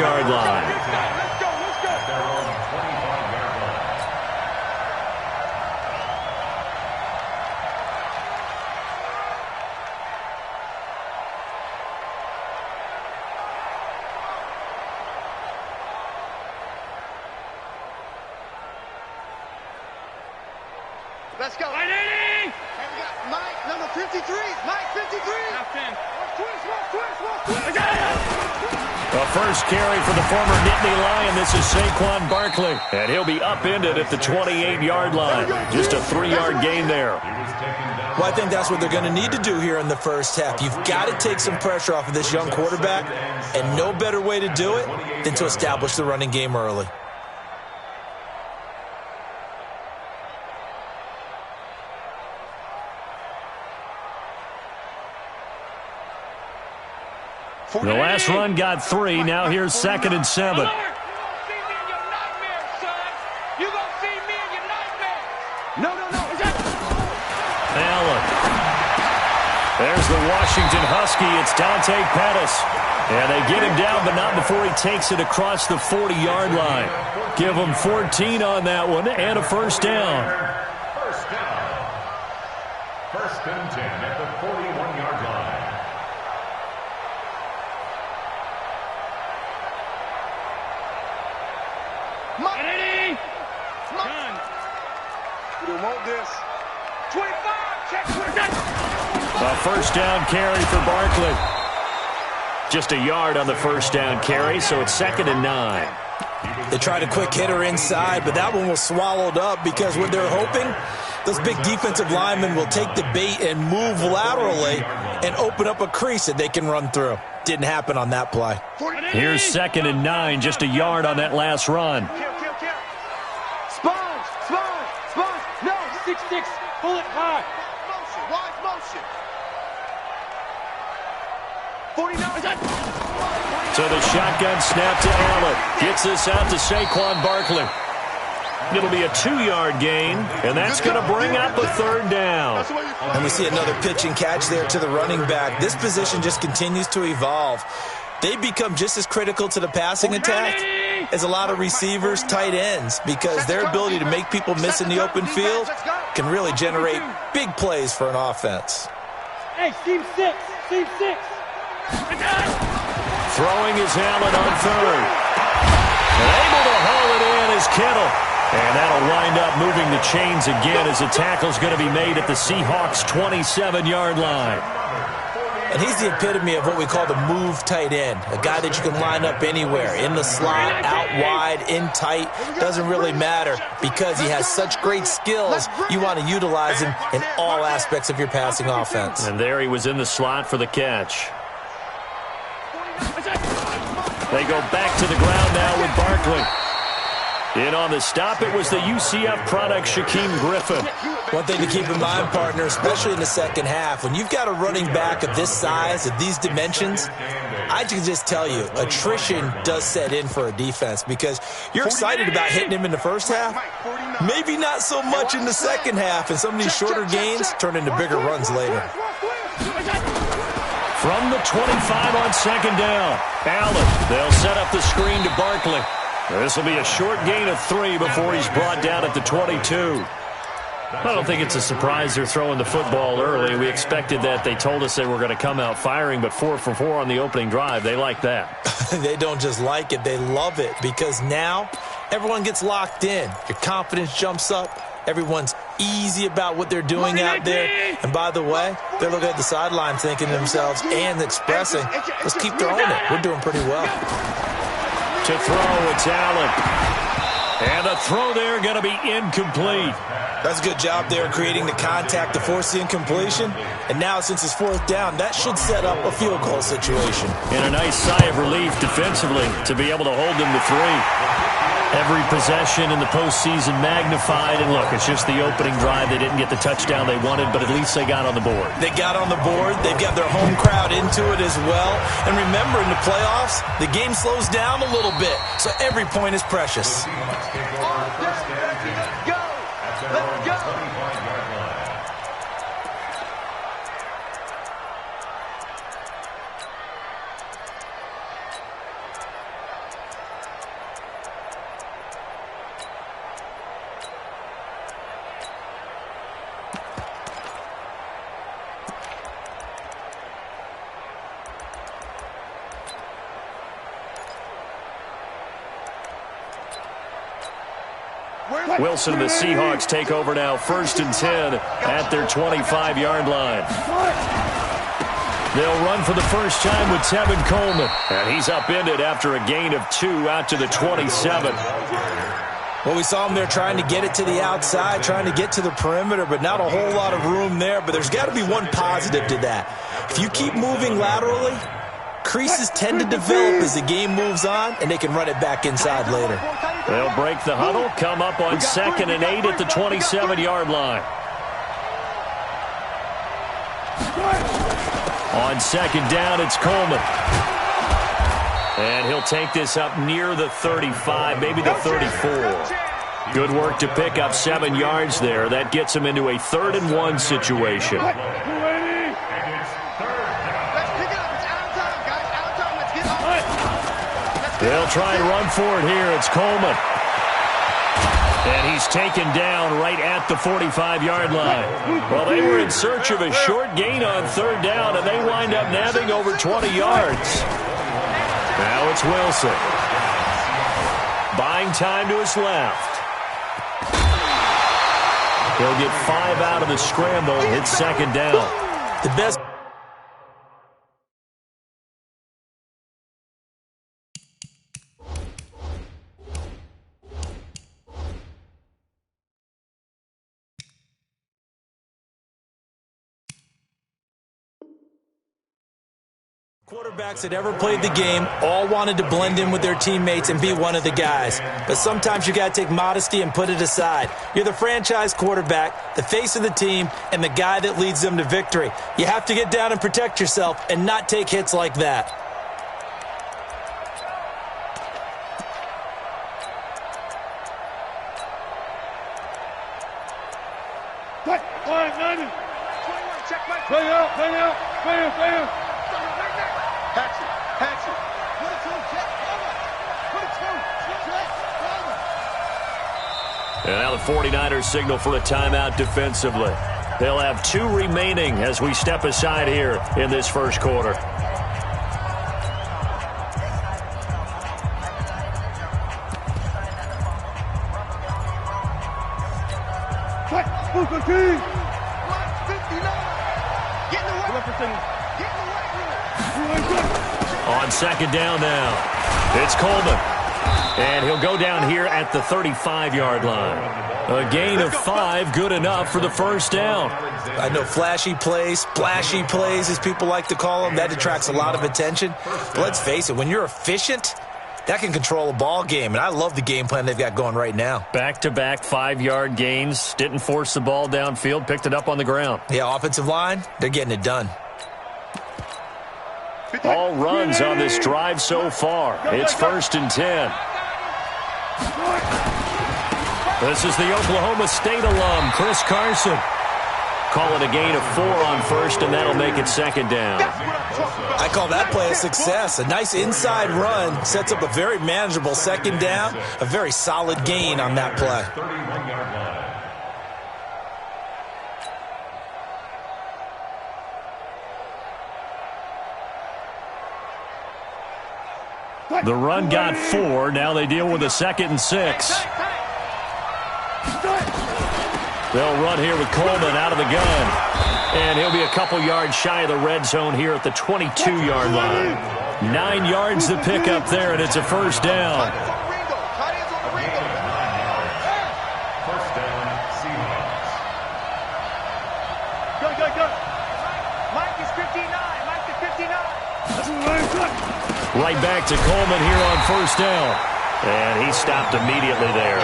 25-yard line. Let's go. Right, 80! Hey, we got Mike, number 53. Mike, 53. Twist. The first carry for the former Nittany Lion. This is Saquon Barkley. And he'll be upended at the 28-yard line. Just a 3-yard gain there. Well, I think that's what they're going to need to do here in the first half. You've got to take some pressure off of this young quarterback. And no better way to do it than to establish the running game early. The last run got 3. Now here's 2nd and 7. You gonna see me in your nightmares, son. You gonna see me in your nightmares. No. Allen. There's the Washington Husky. It's Dante Pettis. And they get him down, but not before he takes it across the 40-yard line. Give him 14 on that one and a first down. First and 10 at the 41-yard line. We don't want this. 25, check 29. A first down carry for Barkley. Just a yard on the first down carry, so it's 2nd and 9. They tried a quick hitter inside, but that one was swallowed up because what they're hoping, those big defensive linemen will take the bait and move laterally and open up a crease that they can run through. Didn't happen on that play. Here's 2nd and 9, just a yard on that last run. Sponge. No, 6-6. Pull it high. Wide motion. 49. So the shotgun snap to Allen. Gets this out to Saquon Barkley. It'll be a 2-yard gain, and that's going to bring up a 3rd down. And we see another pitch and catch there to the running back. This position just continues to evolve. They become just as critical to the passing attack as a lot of receivers, tight ends, because their ability to make people miss in the open field can really generate big plays for an offense. Hey, team 6. Throwing his Allen on 3rd. And able to haul it in is Kittle. And that'll wind up moving the chains again as the tackle's going to be made at the Seahawks' 27-yard line. And he's the epitome of what we call the move tight end, a guy that you can line up anywhere, in the slot, out wide, in tight, doesn't really matter because he has such great skills. You want to utilize him in all aspects of your passing offense. And there he was in the slot for the catch. They go back to the ground now with Barkley. In on the stop, it was the UCF product, Shaquem Griffin. One thing to keep in mind, partner, especially in the second half, when you've got a running back of this size, of these dimensions, I can just tell you, attrition does set in for a defense because you're excited about hitting him in the first half, maybe not so much in the second half, and some of these shorter gains turn into bigger runs later. From the 25 on 2nd down, Allen, they'll set up the screen to Barkley. This will be a short gain of 3 before he's brought down at the 22. I don't think it's a surprise they're throwing the football early. We expected that. They told us they were going to come out firing, but 4 for 4 on the opening drive. They like that. They don't just like it, they love it because now everyone gets locked in. Your confidence jumps up. Everyone's easy about what they're doing out there. And by the way, they're looking at the sideline thinking to themselves and expressing, let's keep throwing it. We're doing pretty well. To throw, it's Allen. And the throw there going to be incomplete. That's a good job there creating the contact to force the incompletion. And now since it's 4th down, that should set up a field goal situation. And a nice sigh of relief defensively to be able to hold them to 3. Every possession in the postseason magnified. And look, it's just the opening drive. They didn't get the touchdown they wanted, but at least they got on the board. They got on the board. They've got their home crowd into it as well. And remember, in the playoffs, the game slows down a little bit. So every point is precious. Wilson and the Seahawks take over now, 1st and 10 at their 25-yard line. They'll run for the first time with Tevin Coleman. And he's upended after a gain of 2 out to the 27. Well, we saw him there trying to get it to the outside, trying to get to the perimeter, but not a whole lot of room there. But there's got to be one positive to that. If you keep moving laterally, creases tend to develop as the game moves on, and they can run it back inside later. They'll break the huddle, come up on 2nd and 8 at the 27-yard line. On 2nd down, it's Coleman. And he'll take this up near the 35, maybe the 34. Good work to pick up 7 yards there. That gets him into a 3rd and 1 situation. They'll try and run for it here. It's Coleman. And he's taken down right at the 45-yard line. Well, they were in search of a short gain on 3rd down, and they wind up nabbing over 20 yards. Now it's Wilson. Buying time to his left. He'll get 5 out of the scramble. Hits 2nd down. The best. Quarterbacks that ever played the game all wanted to blend in with their teammates and be one of the guys. But sometimes you got to take modesty and put it aside. You're the franchise quarterback, the face of the team, and the guy that leads them to victory. You have to get down and protect yourself and not take hits like that. And now the 49ers signal for a timeout defensively. They'll have 2 remaining as we step aside here in this first quarter. On 2nd down now, it's Coleman. And he'll go down here at the 35-yard line. A gain of 5, good enough for the first down. I know flashy plays, splashy plays, as people like to call them, that attracts a lot of attention. But let's face it, when you're efficient, that can control a ball game. And I love the game plan they've got going right now. Back-to-back 5-yard gains. Didn't force the ball downfield, picked it up on the ground. Yeah, offensive line, they're getting it done. All runs on this drive so far. It's 1st and 10. This is the Oklahoma State alum, Chris Carson. Call it a gain of 4 on 1st, and that'll make it 2nd down. I call that play a success. A nice inside run sets up a very manageable 2nd down. A very solid gain on that play. The run got 4. Now they deal with a 2nd and 6. They'll run here with Coleman out of the gun. And he'll be a couple yards shy of the red zone here at the 22-yard line. 9 yards to pick up there, and it's a 1st down. Right back to Coleman here on 1st down. And he stopped immediately there.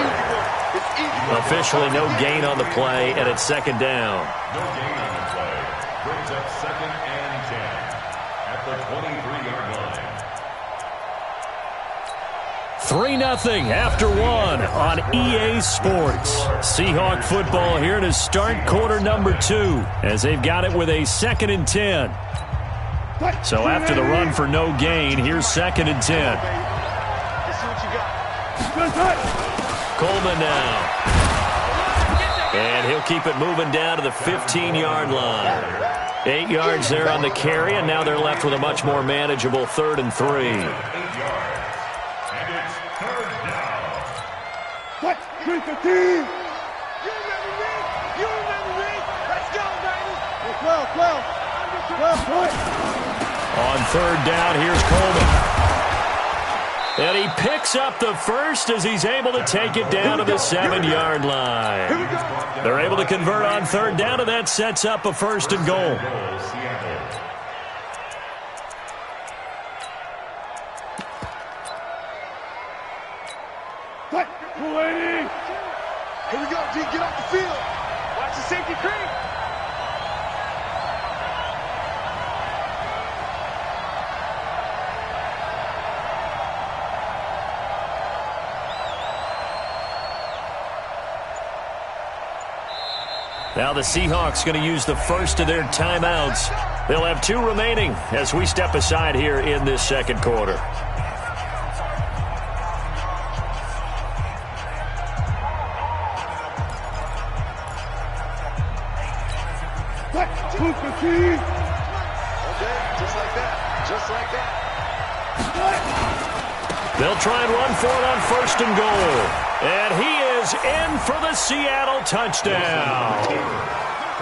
Officially no gain on the play, and it's 2nd down. No gain on the play. Brings up 2nd and 10 at the 23-yard line. 3-0 after 1 on EA Sports. Seahawk football here to start quarter number 2 as they've got it with a 2nd and 10. So after the run for no gain, here's 2nd and 10. Coleman now. And he'll keep it moving down to the 15-yard line. 8 yards there on the carry, and now they're left with a much more manageable 3rd and 3. 8 yards. And it's 3rd down. 315. You remember me? You remember me? Let's go, baby. 12. On third down, here's Coleman. And he picks up the first as he's able to take it down to the 7-yard line. They're able to convert on third down, and that sets up a first and goal. Here we go, G. Get off the field. Watch the safety creep. Now the Seahawks going to use the first of their timeouts. They'll have 2 remaining as we step aside here in this second quarter. Okay, just like that. Just like that. They'll try and run for it on first and goal. And he is in for the Seattle touchdown.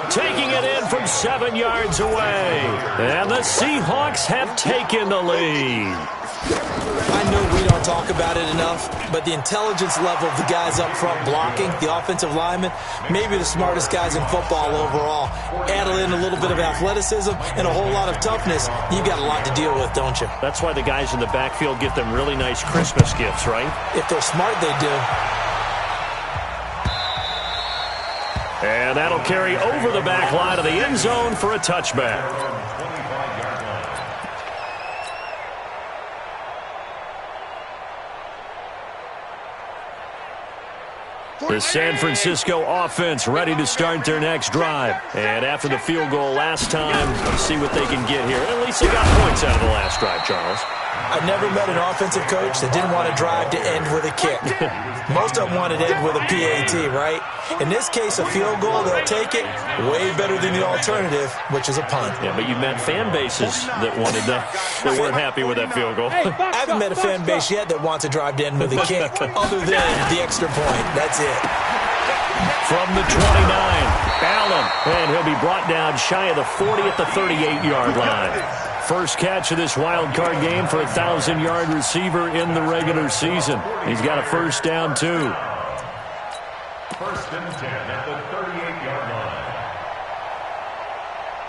Taking it in from 7 yards away. And the Seahawks have taken the lead. I know we don't talk about it enough, but the intelligence level of the guys up front blocking, the offensive linemen, maybe the smartest guys in football overall. Add in a little bit of athleticism and a whole lot of toughness, you've got a lot to deal with, don't you? That's why the guys in the backfield get them really nice Christmas gifts, right? If they're smart, they do. And that'll carry over the back line of the end zone for a touchback. The San Francisco offense ready to start their next drive. And after the field goal last time, let's see what they can get here. At least they got points out of the last drive, Charles. I've never met an offensive coach that didn't want to drive to end with a kick. Most of them wanted to end with a PAT, right? In this case, a field goal, they'll take it. Way better than the alternative, which is a punt. Yeah, but you've met fan bases that wanted that weren't happy with that field goal. I haven't met a fan base yet that wants to drive to end with a kick, other than the extra point. That's it. From the 29, Allen, and he'll be brought down shy of the 40 at the 38-yard line. First catch of this wild card game for a 1,000-yard receiver in the regular season. He's got a first down, too. First and 10 at the 38-yard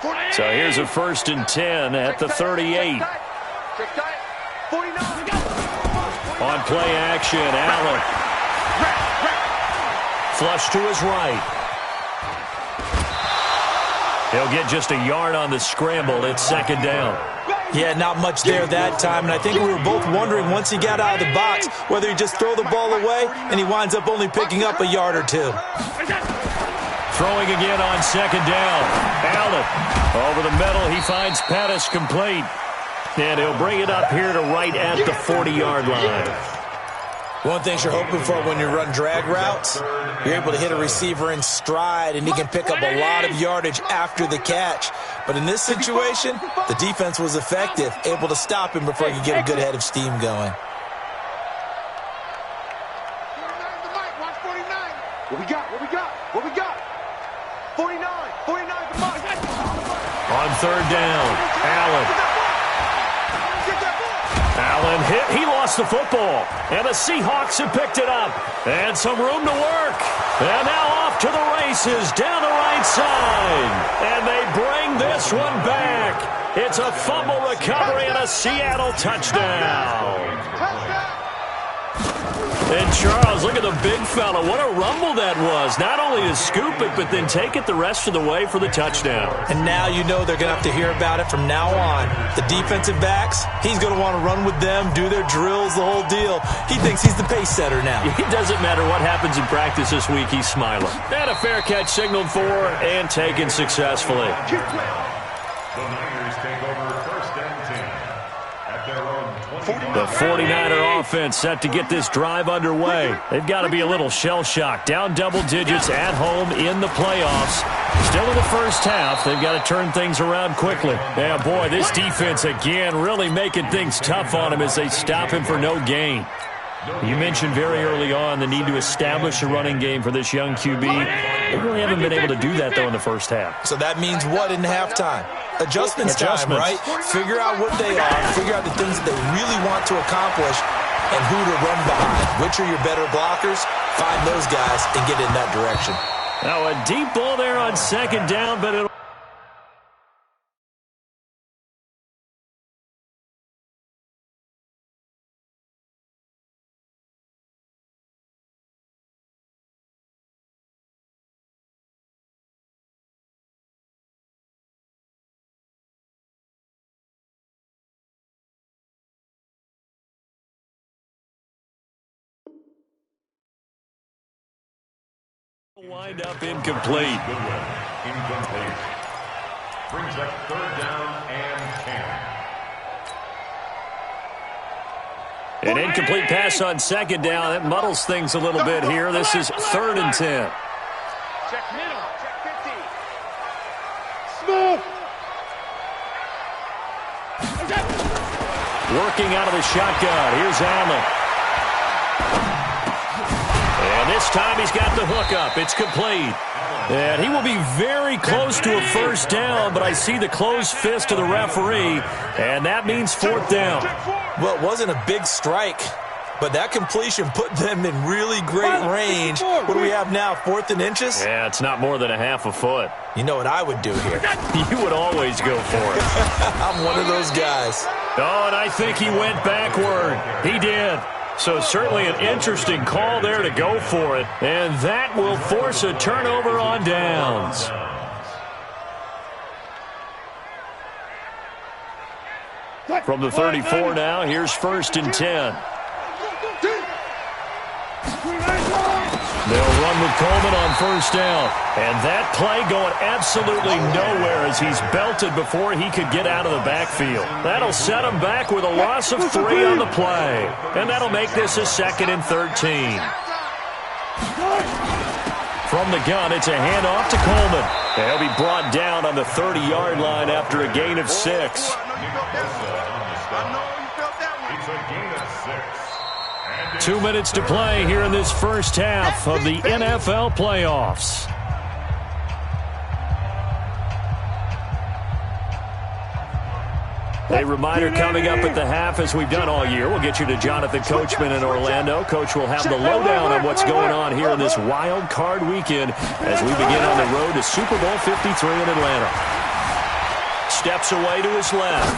line. So here's a first and 10 at the 38. On play action, Allen. Flush to his right. He'll get just a yard on the scramble. It's second down. Yeah, not much there that time, and I think we were both wondering once he got out of the box whether he'd just throw the ball away, and he winds up only picking up a yard or 2. Throwing again on second down. Allen over the middle. He finds Pettis complete. And he'll bring it up here to right at the 40-yard line. One thing you're hoping for when you run drag routes, you're able to hit a receiver in stride, and he can pick up a lot of yardage after the catch. But in this situation, the defense was effective, able to stop him before he could get a good head of steam going. What we got? 49 the mark. On third down, Allen hit. He lost the football. And the Seahawks have picked it up. And some room to work. And now off to the races down the right side. And they bring this one back. It's a fumble recovery and a Seattle touchdown. And Charles, look at the big fella. What a rumble that was. Not only to scoop it, but then take it the rest of the way for the touchdown. And now you know they're going to have to hear about it from now on. The defensive backs, he's going to want to run with them, do their drills, the whole deal. He thinks he's the pace setter now. It doesn't matter what happens in practice this week, he's smiling. And a fair catch signaled for and taken successfully. The Niners take over first and 10 at their own 29. The 49er offense set to get this drive underway. They've got to be a little shell-shocked. Down double digits at home in the playoffs. Still in the first half. They've got to turn things around quickly. Yeah, boy, this defense again really making things tough on him as they stop him for no gain. You mentioned very early on the need to establish a running game for this young QB. They really haven't been able to do that, though, in the first half. So that means what in halftime? Adjustments time, right? Figure out what they are, figure out the things that they really want to accomplish, and who to run behind. Which are your better blockers? Find those guys and get in that direction. Now a deep ball there on second down, but it'll wind up incomplete. Incomplete. Brings up third down and 10. An incomplete pass on second down. That muddles things a little bit here. This is 3rd and 10. Check middle. Check 50. Smooth. Working out of the shotgun. Here's Allen. And this time he's got the hook up. It's complete. And he will be very close to a first down, but I see the closed fist of the referee, and that means 4th down. Well, it wasn't a big strike, but that completion put them in really great range. What do we have now, 4th and inches? Yeah, it's not more than a half a foot. You know what I would do here? You would always go for it. I'm one of those guys. Oh, and I think he went backward. He did. So certainly an interesting call there to go for it. And that will force a turnover on downs. From the 34 now, here's 1st and 10. They'll run with Coleman on first down. And that play going absolutely nowhere as he's belted before he could get out of the backfield. That'll set him back with a loss of 3 on the play. And that'll make this a 2nd and 13. From the gun, it's a handoff to Coleman. He'll be brought down on the 30-yard line after a gain of 6. It's a gain of 6. 2 minutes to play here in this first half of the NFL playoffs. A reminder coming up at the half, as we've done all year. We'll get you to Jonathan Coachman in Orlando. Coach will have the lowdown on what's going on here in this wild card weekend as we begin on the road to Super Bowl 53 in Atlanta. Steps away to his left.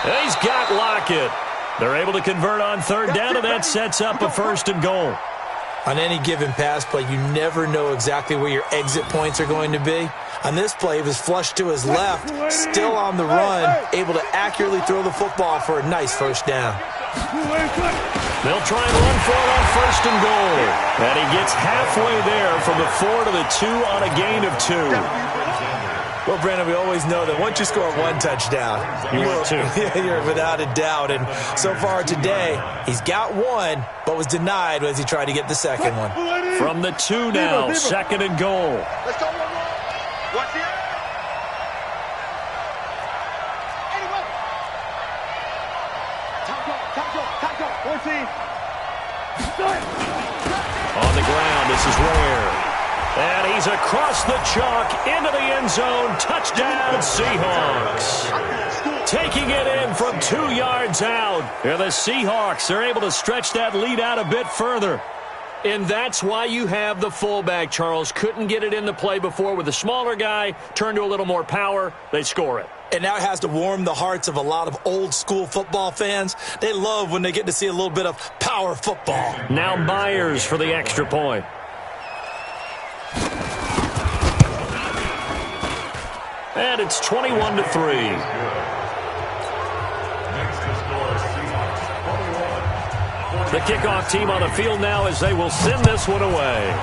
He's got Lockett. They're able to convert on 3rd down, and that sets up a 1st and goal. On any given pass play, you never know exactly where your exit points are going to be. On this play, he was flushed to his left, still on the run, able to accurately throw the football for a nice first down. They'll try and run for it on 1st and goal. And he gets halfway there from the 4 to the 2 on a gain of 2. Well, Brandon, we always know that once you score 1 touchdown, you're without a doubt. And so far today, he's got 1, but was denied as he tried to get the second one. From the 2 now, 2nd and goal. Let's go. Watch it. Anyway. Tackle. 14. On the ground, this is Ware. And he's across the chalk into the end zone. Touchdown, Seahawks. Taking it in from 2 yards out. And the Seahawks are able to stretch that lead out a bit further. And that's why you have the fullback, Charles. Couldn't get it in the play before with the smaller guy. Turned to a little more power. They score it. And now it has to warm the hearts of a lot of old-school football fans. They love when they get to see a little bit of power football. Now Myers for the extra point. And it's 21-3. The kickoff team on the field now as they will send this one away.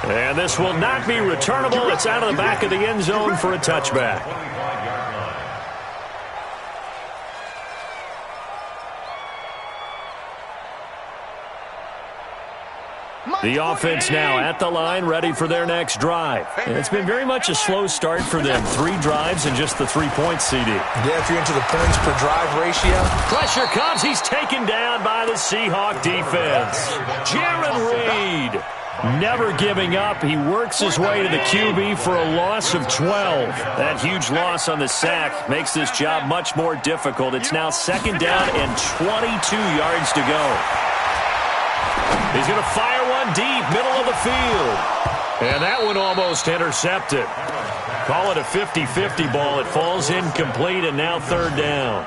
And this will not be returnable. It's out of the back of the end zone for a touchback. The offense now at the line, ready for their next drive. And it's been very much a slow start for them. 3 drives and just the 3 points, CD. Yeah, if you're into the points per drive ratio. Pressure comes. He's taken down by the Seahawk defense. Jaron Reed never giving up. He works his way to the QB for a loss of 12. That huge loss on the sack makes this job much more difficult. It's now 2nd down and 22 yards to go. He's going to fire one deep, middle of the field. And that one almost intercepted. Call it a 50-50 ball. It falls incomplete, and now 3rd down.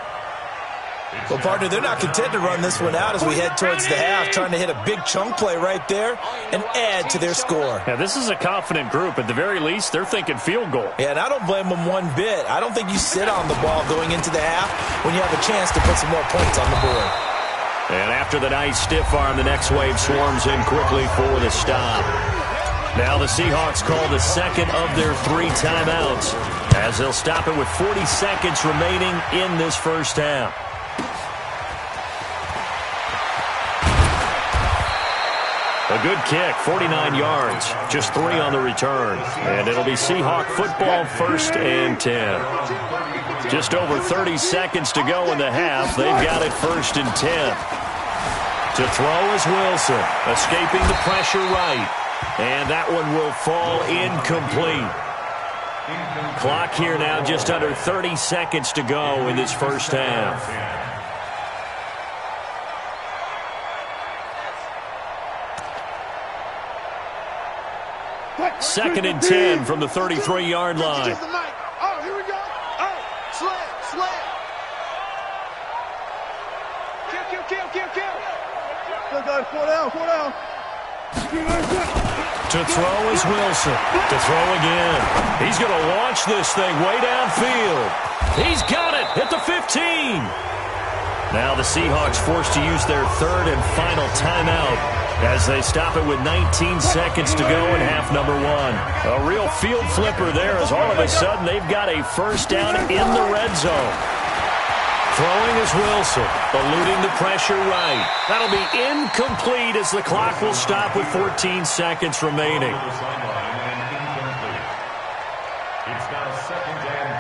Well, partner, they're not content to run this one out as we head towards the half, trying to hit a big chunk play right there and add to their score. Yeah, this is a confident group. At the very least, they're thinking field goal. Yeah, and I don't blame them one bit. I don't think you sit on the ball going into the half when you have a chance to put some more points on the board. And after the nice stiff arm, the next wave swarms in quickly for the stop. Now the Seahawks call the 2nd of their 3 timeouts as they'll stop it with 40 seconds remaining in this first half. A good kick, 49 yards, just 3 on the return. And it'll be Seahawk football, 1st and 10. Just over 30 seconds to go in the half. They've got it 1st and 10. To throw is Wilson, escaping the pressure right. And that one will fall incomplete. Clock here now just under 30 seconds to go in this first half. Second and 10 from the 33-yard line. Oh, here we go. Oh, slam. Kill. Fall down. To throw is Wilson. To throw again. He's going to launch this thing way downfield. He's got it at the 15. Now the Seahawks forced to use their 3rd and final timeout as they stop it with 19 seconds to go in half number 1. A real field flipper there as all of a sudden they've got a 1st down in the red zone. Throwing is Wilson, eluding the pressure right. That'll be incomplete as the clock will stop with 14 seconds remaining. It's now 2nd and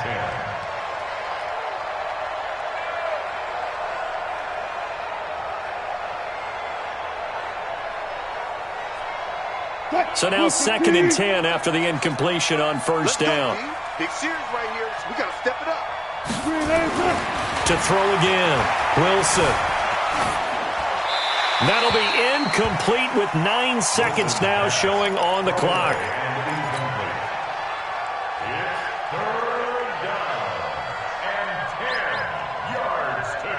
10. So now 2nd and 10 after the incompletion on 1st down. Big series right here. We got to step it up. To throw again, Wilson. That'll be incomplete with 9 seconds now showing on the clock. It's 3rd down and 10 yards to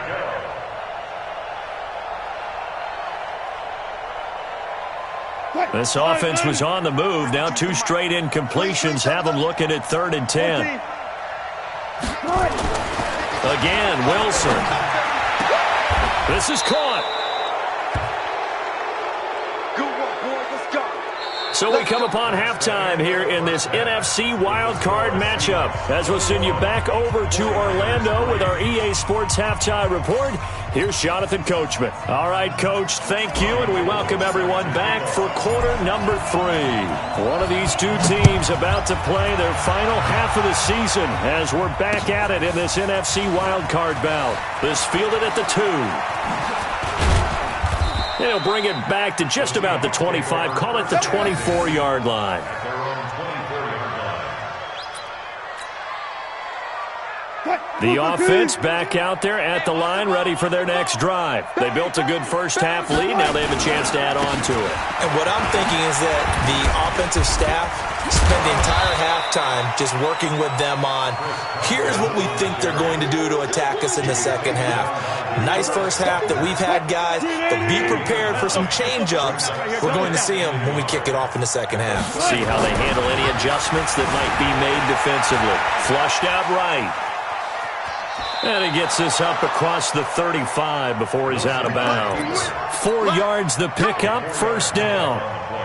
go. This offense was on the move. Now 2 straight incompletions have them looking at 3rd and 10. Again, Wilson. This is caught. Good one, boys. Let's go. So we come upon halftime here in this NFC wildcard matchup as we'll send you back over to Orlando with our EA Sports Halftime Report. Here's Jonathan Coachman. All right, Coach, thank you, and we welcome everyone back for quarter number 3. One of these 2 teams about to play their final half of the season as we're back at it in this NFC wildcard bout. This fielded at the 2. They'll bring it back to just about the 25, call it the 24-yard line. The offense back out there at the line, ready for their next drive. They built a good first half lead. Now they have a chance to add on to it. And what I'm thinking is that the offensive staff spend the entire halftime just working with them on, here's what we think they're going to do to attack us in the second half. Nice first half that we've had, guys, but be prepared for some change-ups. We're going to see them when we kick it off in the second half. See how they handle any adjustments that might be made defensively. Flushed out right. And he gets this up across the 35 before he's out of bounds. 4 yards the pickup, 1st down.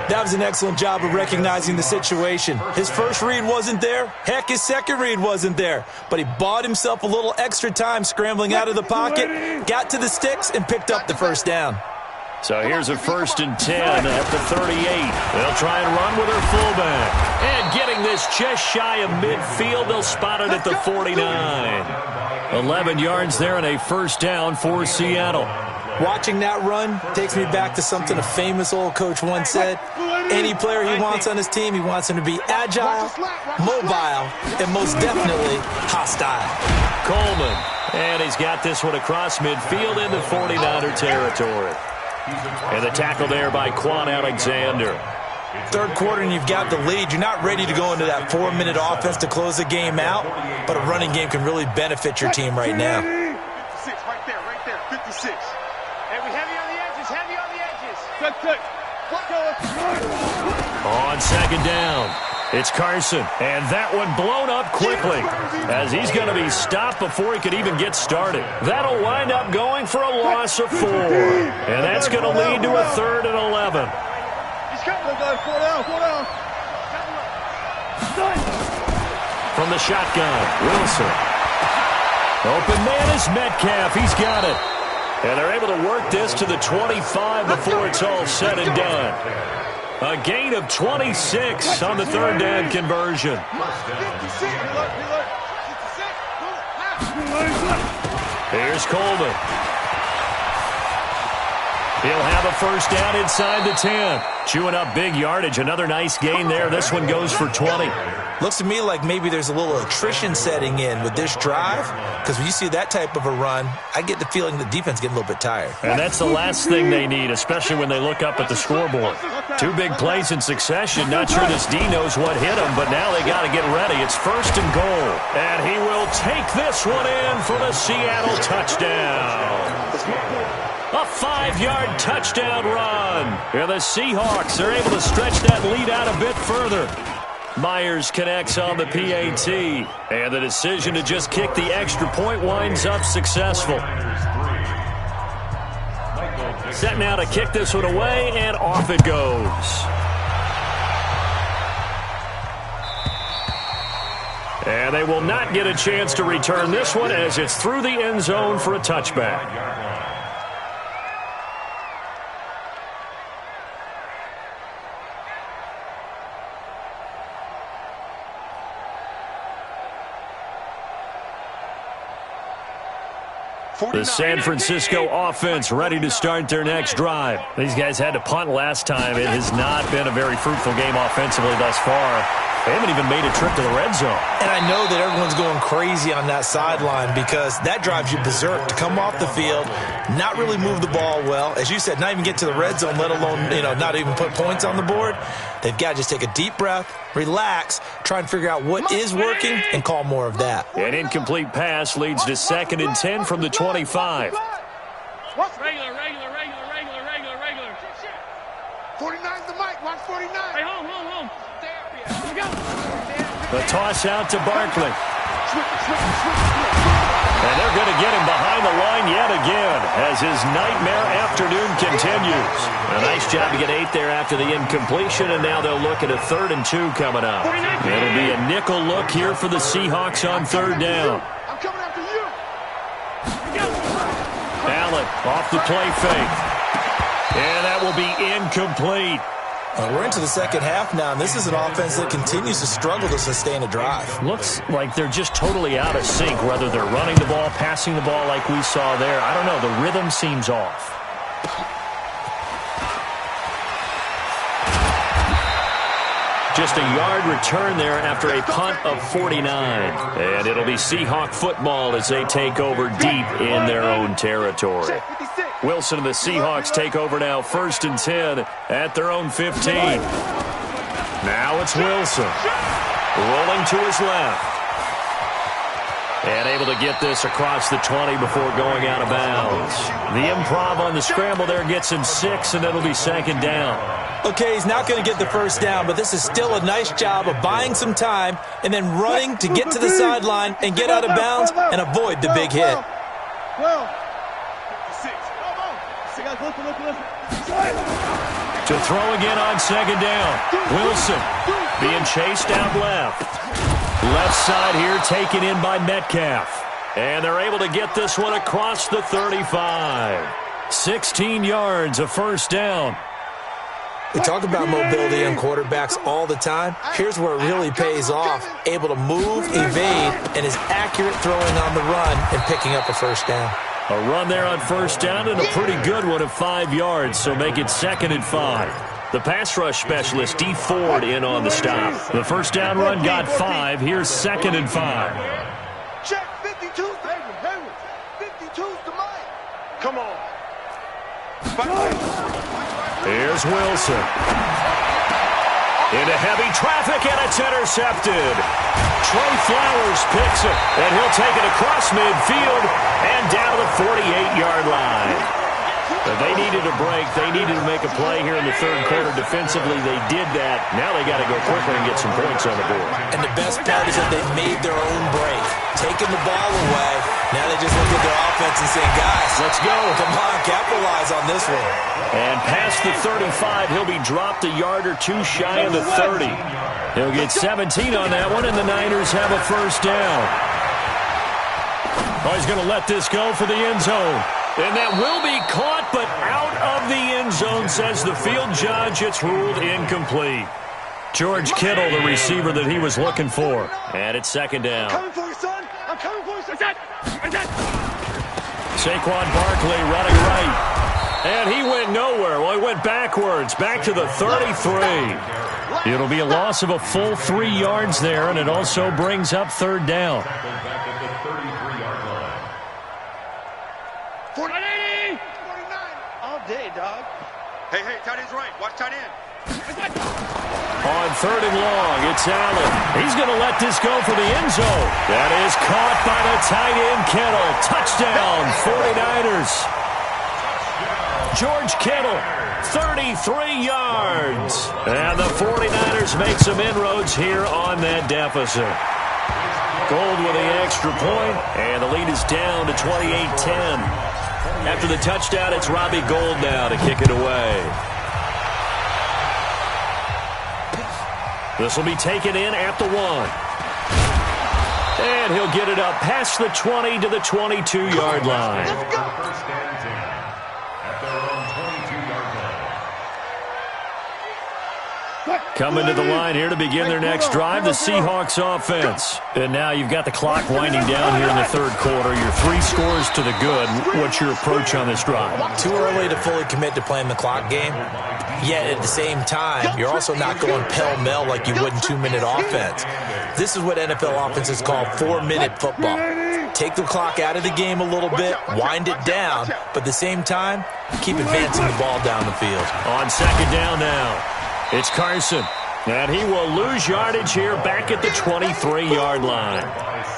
That was an excellent job of recognizing the situation. His first read wasn't there. Heck, his second read wasn't there. But he bought himself a little extra time scrambling out of the pocket, got to the sticks, and picked up the 1st down. So here's a 1st and 10 at the 38. They'll try and run with their fullback. And getting this just shy of midfield, they'll spot it at the 49. 11 yards there and a 1st down for Seattle. Watching that run takes me back to something a famous old coach once said. Any player he wants on his team, he wants him to be agile, mobile, and most definitely hostile. Coleman, and he's got this one across midfield into 49er territory. And the tackle there by Quan Alexander. Third quarter and you've got the lead. You're not ready to go into that 4-minute offense to close the game out, but a running game can really benefit your team right now. 56, right there, 56. Hey, we heavy on the edges, heavy on the edges. Check. On 2nd down, it's Carson, and that one blown up quickly as he's going to be stopped before he could even get started. That'll wind up going for a loss of 4, and that's going to lead to a 3rd and 11. From the shotgun, Wilson. Open man is Metcalf. He's got it. And they're able to work this to the 25 before it's all said and done. A gain of 26 on the 3rd down conversion. Here's Coleman. He'll have a 1st down inside the 10. Chewing up big yardage. Another nice gain there. This one goes for 20. Looks to me like maybe there's a little attrition setting in with this drive, because when you see that type of a run, I get the feeling the defense getting a little bit tired. And that's the last thing they need, especially when they look up at the scoreboard. 2 big plays in succession. Not sure this D knows what hit him, but now they got to get ready. It's 1st and goal. And he will take this one in for the Seattle touchdown. A 5-yard touchdown run. And the Seahawks are able to stretch that lead out a bit further. Myers connects on the PAT, and the decision to just kick the extra point winds up successful. Set now to kick this one away, and off it goes. And they will not get a chance to return this one as it's through the end zone for a touchback. The San Francisco offense ready to start their next drive. These guys had to punt last time. It has not been a very fruitful game offensively thus far. They haven't even made a trip to the red zone. And I know that everyone's going crazy on that sideline because that drives you berserk to come off the field, not really move the ball well. As you said, not even get to the red zone, let alone, not even put points on the board. They've got to just take a deep breath, relax, try and figure out what is working, and call more of that. An incomplete pass leads to 2nd and 10 from the 25. Regular. 49's the mic. Watch 49. Hey, home. Here we go. The toss out to Barkley. And they're going to get him behind the line yet again as his nightmare afternoon continues. A nice job to get 8 there after the incompletion, and now they'll look at a 3rd and 2 coming up. It'll be a nickel look here for the Seahawks on 3rd down. I'm coming after you. Allen off the play fake. And that will be incomplete. We're into the second half now, and this is an offense that continues to struggle to sustain a drive. Looks like they're just totally out of sync, whether they're running the ball, passing the ball like we saw there. I don't know. The rhythm seems off. Just a yard return there after a punt of 49. And it'll be Seahawk football as they take over deep in their own territory. Wilson and the Seahawks take over now 1st and 10 at their own 15. Now it's Wilson. Rolling to his left. And able to get this across the 20 before going out of bounds. The improv on the scramble there gets him 6, and it'll be 2nd down. Okay, he's not going to get the 1st down, but this is still a nice job of buying some time and then running to get to the sideline and get out of bounds and avoid the big hit. To throw again on 2nd down. Wilson being chased out left. Left side here taken in by Metcalf. And they're able to get this one across the 35. 16 yards, a first down. We talk about mobility on quarterbacks all the time. Here's where it really pays off. Able to move, evade, and is accurate throwing on the run and picking up a first down. A run there on first down and a pretty good one of 5 yards, so make it 2nd and 5. The pass rush specialist, D. Ford, in on the stop. The first down run got 5. Here's 2nd and 5. Check 52. 52's the mine. Come on. Here's Wilson. Into heavy traffic, and it's intercepted. Trey Flowers picks it, and he'll take it across midfield and down to the 48-yard line. They needed a break. They needed to make a play here in the third quarter defensively. They did that. Now they got to go quicker and get some points on the board. And the best part is that they made their own break. Taking the ball away. Now they just look at their offense and say, guys, let's go. Come on, capitalize on this one. And past the 35, he'll be dropped a yard or two shy of the 30. He'll get 17 on that one, and the Niners have a first down. Oh, he's going to let this go for the end zone. And that will be caught, but out of the end zone, says the field judge. It's ruled incomplete. George Kittle, the receiver that he was looking for. And it's 2nd down. I'm coming for you, son. I'm coming for you, son. Saquon Barkley running right. And he went nowhere. Well, he went backwards, back to the 33. It'll be a loss of a full 3 yards there, and it also brings up 3rd down. 49. All day, dog. Hey, tight end's right. Watch tight end. On 3rd and long, it's Allen. He's going to let this go for the end zone. That is caught by the tight end, Kittle. Touchdown, 49ers. George Kittle, 33 yards. And the 49ers make some inroads here on that deficit. Gold with the extra point, and the lead is down to 28-10. After the touchdown, it's Robbie Gould now to kick it away. This will be taken in at the 1. And he'll get it up past the 20 to the 22-yard line. First and 10 at their own 22-yard line. Coming to the line here to begin their next drive, the Seahawks offense. And now you've got the clock winding down here in the third quarter. You're 3 scores to the good. What's your approach on this drive? Too early to fully commit to playing the clock game. Yet at the same time, you're also not going pell-mell like you would in 2-minute offense. This is what NFL offenses call 4-minute football. Take the clock out of the game a little bit, wind it down, but at the same time, keep advancing the ball down the field. On 2nd down now. It's Carson, and he will lose yardage here back at the 23-yard line.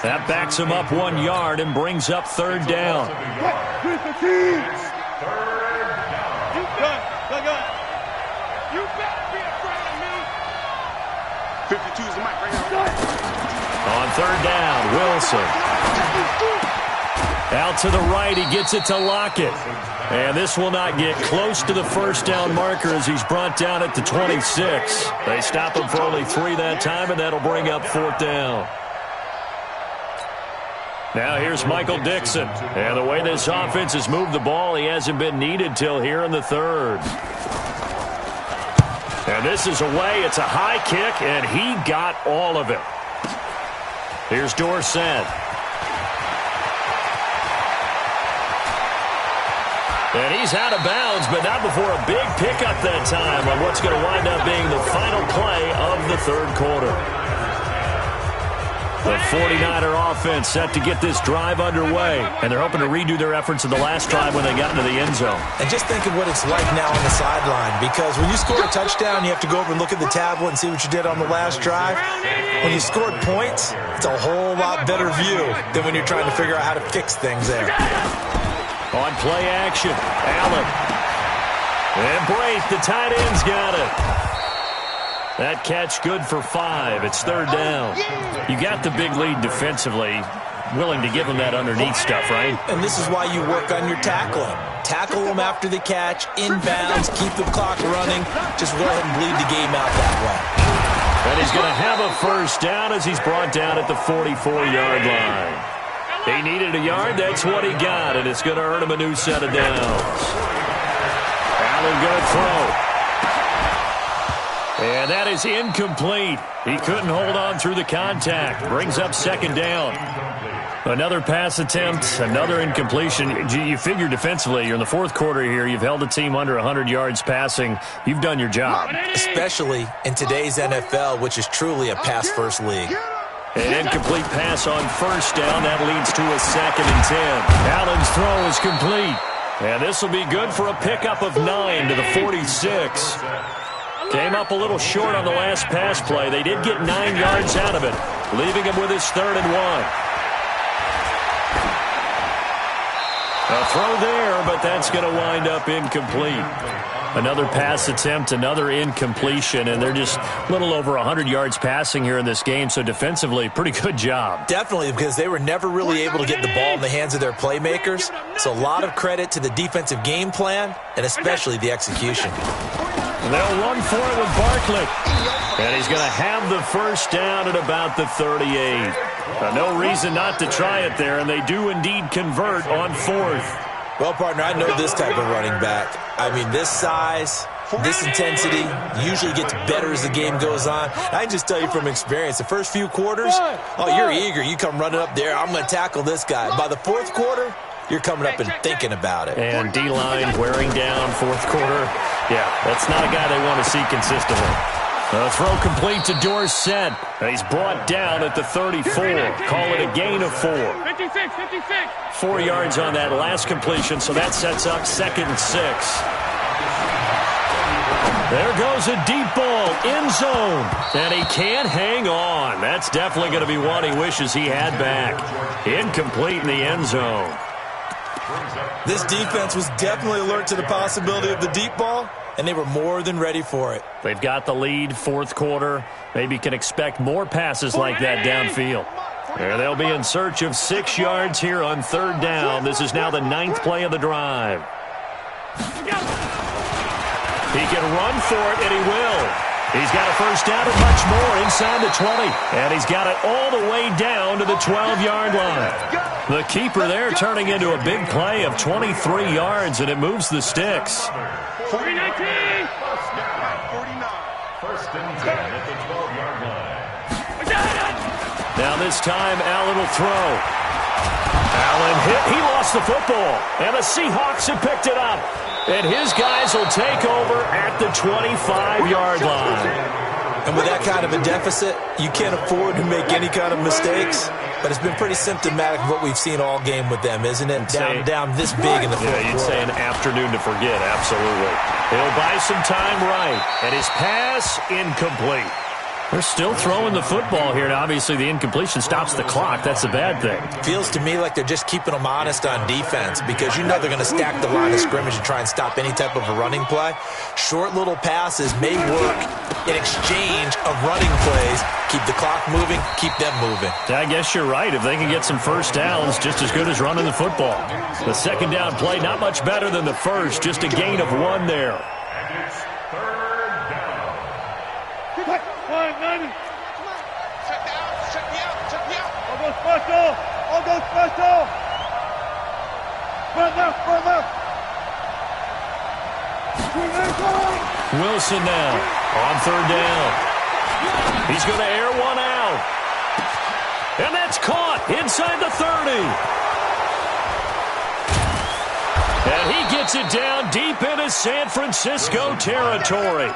That backs him up 1 yard and brings up 3rd down. You better be afraid of me. 52's the mic right here. On 3rd down, Wilson. Out to the right, he gets it to Lockett. And this will not get close to the first down marker as he's brought down at the 26. They stop him for only 3 that time, and that'll bring up 4th down. Now here's Michael Dixon. And the way this offense has moved the ball, he hasn't been needed till here in the 3rd. And this is away. It's a high kick, and he got all of it. Here's Dorsett. And he's out of bounds, but not before a big pickup that time on what's going to wind up being the final play of the third quarter. The 49er offense set to get this drive underway, and they're hoping to redo their efforts in the last drive when they got into the end zone. And just think of what it's like now on the sideline, because when you score a touchdown, you have to go over and look at the tablet and see what you did on the last drive. When you scored points, it's a whole lot better view than when you're trying to figure out how to fix things there. On play action, Allen. And Braith, the tight end's got it. That catch good for 5. It's 3rd down. You got the big lead defensively. Willing to give them that underneath stuff, right? And this is why you work on your tackling. Tackle them after the catch, inbounds, keep the clock running. Just go ahead and bleed the game out that way. And he's going to have a first down as he's brought down at the 44-yard line. He needed a yard. That's what he got, and it's going to earn him a new set of downs. Allen going to throw. And that is incomplete. He couldn't hold on through the contact. Brings up second down. Another pass attempt, another incompletion. You figure defensively, you're in the fourth quarter here. You've held a team under 100 yards passing. You've done your job. Especially in today's NFL, which is truly a pass-first league. An incomplete pass on first down. That leads to a 2nd and 10. Allen's throw is complete. And this will be good for a pickup of 9 to the 46. Came up a little short on the last pass play. They did get 9 yards out of it, leaving him with his 3rd and 1. A throw there, but that's going to wind up incomplete. Another pass attempt, another incompletion, and they're just a little over 100 yards passing here in this game, so defensively, pretty good job. Definitely, because they were never really able to get the ball in the hands of their playmakers, so a lot of credit to the defensive game plan, and especially the execution. And they'll run for it with Barkley. And he's going to have the first down at about the 38. No reason not to try it there, and they do indeed convert on 4th. Well, partner, I know this type of running back. I mean, this size, this intensity usually gets better as the game goes on. I can just tell you from experience, the first few quarters, oh, you're eager. You come running up there, I'm going to tackle this guy. By the fourth quarter, you're coming up and thinking about it. And D-line wearing down fourth quarter. Yeah, that's not a guy they want to see consistently. Throw complete to Dorsett. He's brought down at the 34. Call it a gain of 4. 56. 4 yards on that last completion, so that sets up 2nd and 6. There goes a deep ball, end zone, and he can't hang on. That's definitely going to be one he wishes he had back. Incomplete in the end zone. This defense was definitely alert to the possibility of the deep ball, and they were more than ready for it. They've got the lead, fourth quarter. Maybe can expect more passes like that downfield. There they'll be in search of 6 yards here on 3rd down. This is now the 9th play of the drive. He can run for it, and he will. He's got a first down and much more inside the 20. And he's got it all the way down to the 12-yard line. The keeper there turning into a big play of 23 yards, and it moves the sticks. 49. First and 10 at the 12-yard line. Now this time, Allen will throw. Allen hit. He lost the football, and the Seahawks have picked it up. And his guys will take over at the 25-yard line. And with that kind of a deficit, you can't afford to make any kind of mistakes. But it's been pretty symptomatic of what we've seen all game with them, isn't it? Down this big in the fourth quarter. Yeah, you'd say an afternoon to forget, absolutely. He'll buy some time right, and his pass incomplete. They're still throwing the football here, and obviously the incompletion stops the clock. That's a bad thing. Feels to me like they're just keeping them honest on defense because you know they're going to stack the line of scrimmage and try and stop any type of a running play. Short little passes may work in exchange of running plays. Keep the clock moving, keep them moving. I guess you're right. If they can get some first downs, just as good as running the football. The second down play, not much better than the first. Just a gain of 1 there. And it's 3rd down. Check me out. I'll go special. Front left. Wilson now on 3rd down. He's going to air one out. And that's caught inside the 30. And he gets it down deep into San Francisco territory.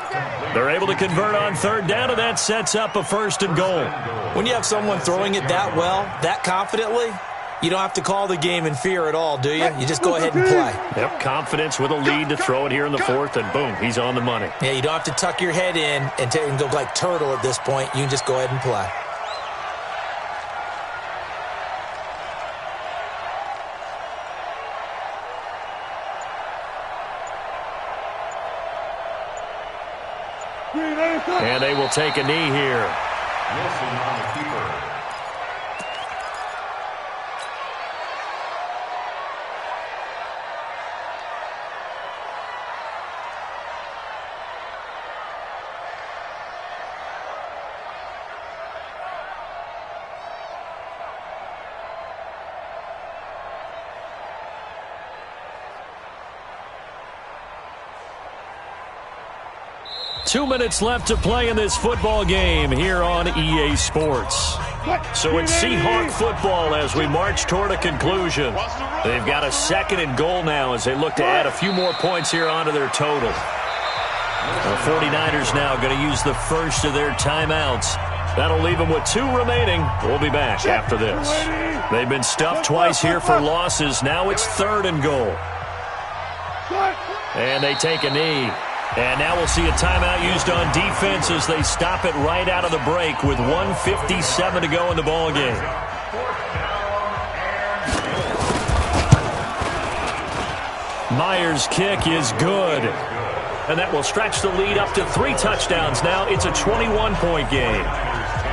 They're able to convert on 3rd down, and that sets up a 1st and goal. When you have someone throwing it that well, that confidently, you don't have to call the game in fear at all, do you? You just go ahead and play. Yep, confidence with a lead to throw it here in the 4th, and boom, he's on the money. Yeah, you don't have to tuck your head in and go like turtle at this point. You can just go ahead and play. And they will take a knee here. Wilson on the keeper. 2 minutes left to play in this football game here on EA Sports. So it's Seahawk football as we march toward a conclusion. They've got a 2nd and goal now as they look to add a few more points here onto their total. The 49ers now going to use the first of their timeouts. That'll leave them with 2 remaining. We'll be back after this. They've been stuffed twice here for losses. Now it's 3rd and goal. And they take a knee. And now we'll see a timeout used on defense as they stop it right out of the break with 1:57 to go in the ball game. Myers' kick is good. And that will stretch the lead up to 3 touchdowns. Now it's a 21-point game.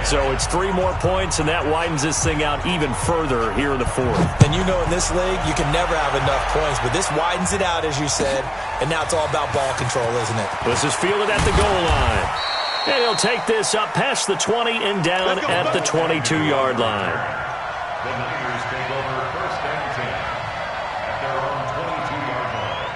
So it's 3 more points, and that widens this thing out even further here in the 4th. And you know in this league, you can never have enough points, but this widens it out, as you said, and now it's all about ball control, isn't it? This is fielded at the goal line. And he'll take this up past the 20 and down at the 22-yard line. The Niners take over 1st and 10 at their own 22-yard line.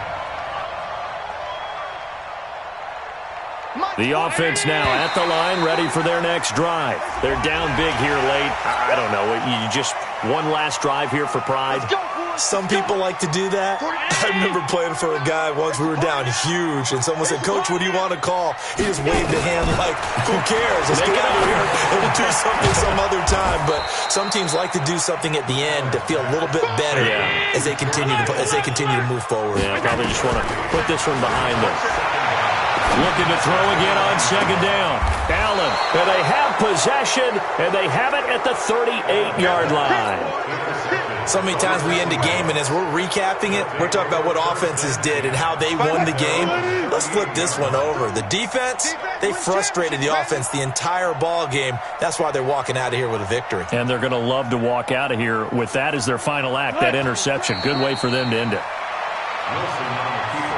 The offense now at the line, ready for their next drive. They're down big here late. I don't know. You just one last drive here for pride? Some people like to do that. I remember playing for a guy once. We were down huge, and someone said, "Coach, what do you want to call?" He just waved a hand like, "Who cares? Let's get out of here and we'll do something some other time." But some teams like to do something at the end to feel a little bit better as they continue to move forward. Yeah, probably just want to put this one behind them. Looking to throw again on 2nd down. Allen, and they have possession, and they have it at the 38-yard line. So many times we end a game, and as we're recapping it, we're talking about what offenses did and how they won the game. Let's flip this one over. The defense, they frustrated the offense the entire ball game. That's why they're walking out of here with a victory. And they're going to love to walk out of here with that as their final act, that interception. Good way for them to end it. Wilson on the keeper.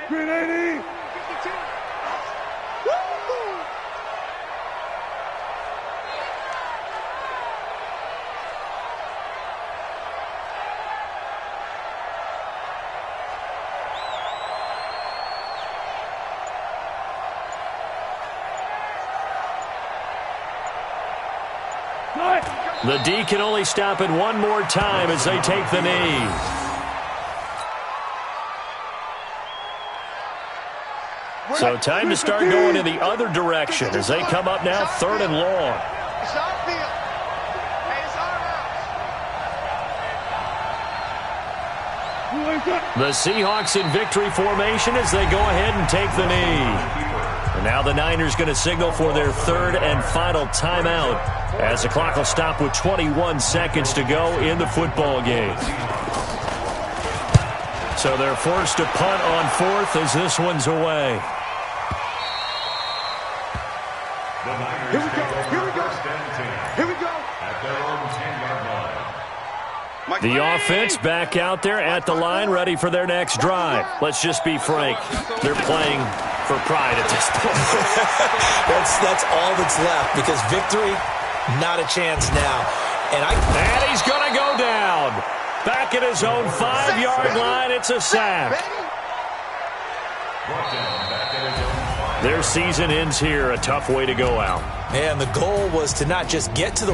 Green 80. The D can only stop it one more time as they take the knee. So time to start going in the other direction as they come up now 3rd and long. It's our field. Hey, it's our house. The Seahawks in victory formation as they go ahead and take the knee. And now the Niners going to signal for their 3rd and final timeout as the clock will stop with 21 seconds to go in the football game. So they're forced to punt on 4th as this one's away. The Niners Here we go. take over 1st and 10 Here we go. at their own 10-yard line. The offense back out there at the line, ready for their next drive. Let's just be frank. They're playing for pride at this point. That's all that's left because victory, not a chance now. And he's going to go down. Back at his own 5-yard line, it's a sack. Brought down back at his own 5. Their season ends here, a tough way to go out. the goal was to not just get to the